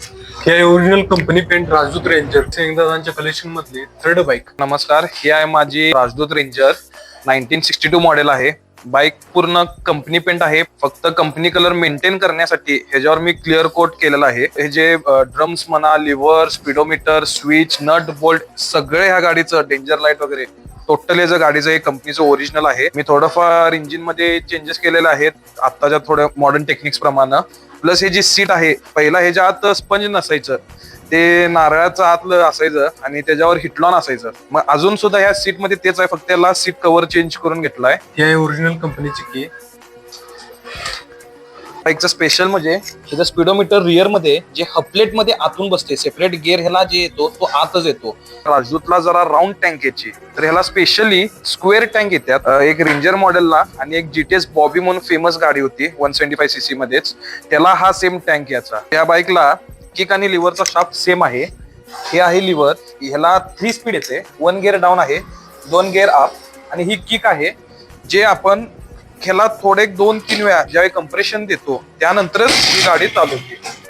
हे original company paint राजदूत ranger दादांच्या कलेक्शन मधली थर्ड बाईक. नमस्कार, ही आहे माझी राजदूत रेंजर 1962 मॉडेल आहे. बाईक पूर्ण कंपनी पेंट आहे. फक्त कंपनी कलर मेंटेन करण्यासाठी ह्याच्यावर मी क्लिअर कोट केलेला आहे. हे जे ड्रम्स म्हणा, lever, speedometer, switch, nut bolt सगळे ह्या गाडीचं डेंजर लाईट वगैरे टोटल याचं गाडीचं हे कंपनीचं ओरिजिनल आहे. मी थोडंफार इंजिन मध्ये चेंजेस केलेले आहेत आत्ताच्या थोड्या मॉडर्न टेक्निक्स प्रमाणे. प्लस हे जी सीट आहे, पहिला ह्याच्या आत स्पंज नसायचं, ते नारळाचं आतलं असायचं आणि त्याच्यावर हिटलॉन असायचं. मग अजून सुद्धा ह्या सीट मध्ये तेच आहे, फक्त त्याला सीट कव्हर चेंज करून घेतलाय. ही आहे ओरिजिनल कंपनीची की. बाईकचं स्पेशल म्हणजे ह्याचं स्पीडोमीटर रिअर मध्ये जे हपलेट मध्ये आतून बसते, सेपरेट गिअर ह्याला जे येतो तो आतच येतो. राजदूतला जरा राऊंड टँक यायची, तर ह्याला स्पेशली स्क्वेअर टँक येतात. एक रेंजर मॉडेलला आणि एक जीटीएस बॉबी म्हणून फेमस गाडी होती 175cc मध्येच, त्याला हा सेम टँक याचा. या बाईकला किक आणि लिव्हरचा शाफ्ट सेम आहे. हे आहे लिव्हर, ह्याला 3 स्पीड येते. 1 गिअर डाऊन आहे, 2 गिअर अप, आणि ही किक आहे जे आपण ह्याला थोडे 2-3 वेळा ज्यावेळी कंप्रेशन देतो त्यानंतरच ही गाडी चालू होते.